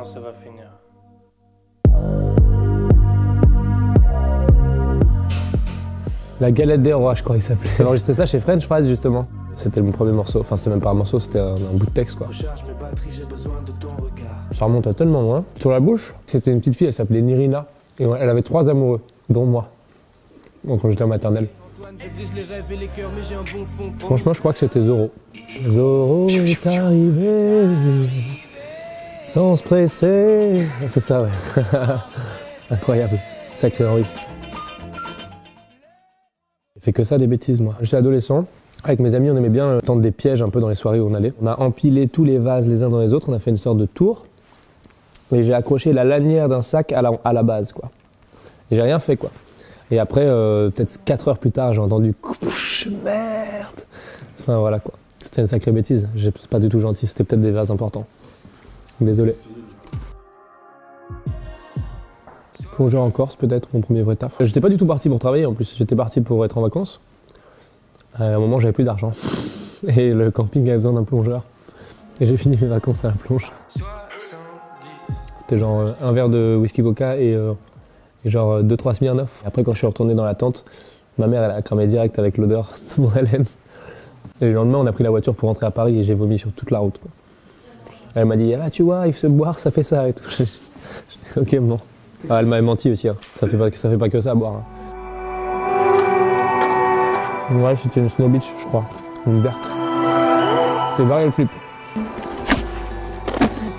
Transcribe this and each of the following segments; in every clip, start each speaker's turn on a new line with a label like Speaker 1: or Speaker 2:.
Speaker 1: comment ça va finir.
Speaker 2: La galette des rois, je crois qu'il s'appelait. J'ai enregistré ça chez French Fries justement. C'était mon premier morceau, enfin c'était même pas un morceau, c'était un bout de texte quoi. Ça remonte à tellement loin. Sur la bouche, c'était une petite fille, elle s'appelait Nirina. Et elle avait 3 amoureux, dont moi. Donc quand j'étais en maternelle. Franchement, je crois que c'était Zoro. Zoro est arrivé, sans se presser. C'est ça, ouais. Incroyable. Sacré Henri. J'ai fait que ça, des bêtises, moi. J'étais adolescent. Avec mes amis, on aimait bien tendre des pièges un peu dans les soirées où on allait. On a empilé tous les vases les uns dans les autres. On a fait une sorte de tour. Et j'ai accroché la lanière d'un sac à la base, quoi. Et j'ai rien fait, quoi. Et après, peut-être 4 heures plus tard, j'ai entendu « Merde !» Enfin, voilà, quoi. C'était une sacrée bêtise. C'est pas du tout gentil. C'était peut-être des vases importants. Désolé. Plongeur en Corse, peut-être, mon premier vrai taf. J'étais pas du tout parti pour travailler, en plus. J'étais parti pour être en vacances. À un moment, j'avais plus d'argent. Et le camping avait besoin d'un plongeur. Et j'ai fini mes vacances à la plonge. C'était genre un verre de whisky vodka et genre 2-3 Smirnoff. Après, quand je suis retourné dans la tente, ma mère, elle a cramé direct avec l'odeur de mon haleine. Et le lendemain, on a pris la voiture pour rentrer à Paris et j'ai vomi sur toute la route, quoi. Elle m'a dit « Ah, tu vois, il faut se boire, ça fait ça et tout. » Ok, bon. Ah, elle m'avait menti aussi, hein. Ça fait pas que ça à boire. Hein. Ouais, c'était une Snow Beach, je crois. Une verte. C'était varié le flip.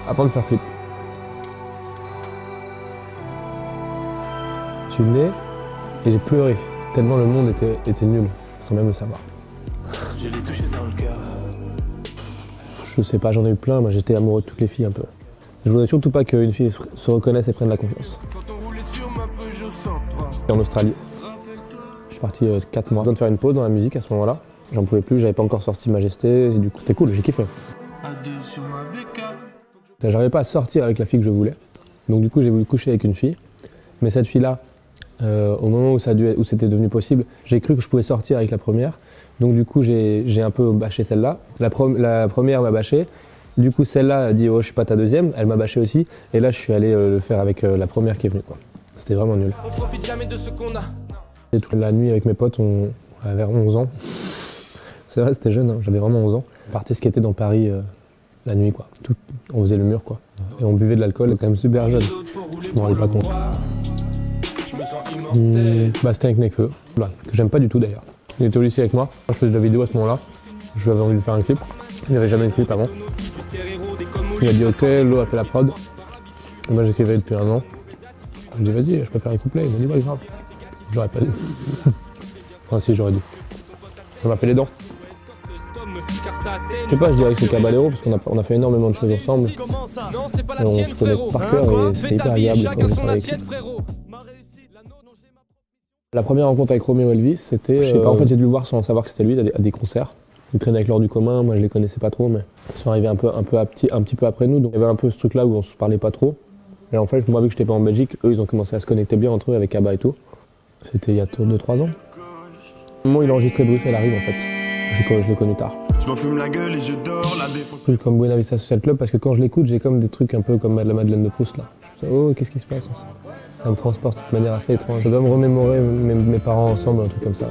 Speaker 2: Avant de faire flip. Je suis né et j'ai pleuré, tellement le monde était nul, sans même le savoir. Je l'ai touché dans le cœur. Je sais pas, j'en ai eu plein, moi j'étais amoureux de toutes les filles un peu. Je voudrais surtout pas qu'une fille se reconnaisse et prenne la confiance. En Australie. Je suis parti 4 mois. J'ai besoin de faire une pause dans la musique à ce moment-là. J'en pouvais plus, j'avais pas encore sorti Majesté, et du coup c'était cool, j'ai kiffé. J'arrivais pas à sortir avec la fille que je voulais. Donc du coup j'ai voulu coucher avec une fille. Mais cette fille-là, au moment où c'était devenu possible, j'ai cru que je pouvais sortir avec la première. Donc du coup, j'ai un peu bâché celle-là. La première m'a bâché. Du coup, celle-là a dit « Oh, je suis pas ta deuxième ». Elle m'a bâché aussi. Et là, je suis allé le faire avec la première qui est venue, quoi. C'était vraiment nul. On profite jamais de ce qu'on a. Et toute la nuit avec mes potes, on avait vers 11 ans. C'est vrai, c'était jeune, hein. J'avais vraiment 11 ans. On partait skater dans Paris la nuit, quoi. On faisait le mur, quoi. Et on buvait de l'alcool, c'était quand même super jeune. Je m'en rendais pas compte. C'était avec Nekfeu, voilà, que j'aime pas du tout d'ailleurs. Il était au lycée avec moi, je faisais de la vidéo à ce moment-là, je lui avais envie de faire un clip, il n'y avait jamais de clip avant. Il a dit ok, Lo a fait la prod, et moi j'écrivais depuis 1 an. Je lui ai dit vas-y, je peux faire un couplet, il m'a dit ouais grave. J'aurais pas dû. Enfin si, j'aurais dû. Ça m'a fait les dents. Je sais pas, je dirais que c'est Caballero parce qu'on a fait énormément de choses ensemble. Et on se connaît par cœur et c'était hyper agréable. La première rencontre avec Roméo Elvis, c'était, je sais pas, en fait j'ai dû le voir sans savoir que c'était lui à des concerts. Il traînait avec l'Or du commun, moi je les connaissais pas trop, mais ils sont arrivés un petit peu après nous, donc il y avait un peu ce truc là où on se parlait pas trop. Et en fait, moi vu que j'étais pas en Belgique, eux ils ont commencé à se connecter bien entre eux avec Abba et tout. C'était il y a 2-3 ans. Au moment où il a enregistré Bruxelles arrive en fait, je l'ai connu tard. Je m'en fume la gueule et je dors la défonce. Comme Buena Vista Social Club, parce que quand je l'écoute, j'ai comme des trucs un peu comme la Madeleine de Proust là. Je me dis, oh, qu'est-ce qui se passe? Ça me transporte de manière assez étrange. Ça doit me remémorer mes parents ensemble, un truc comme ça.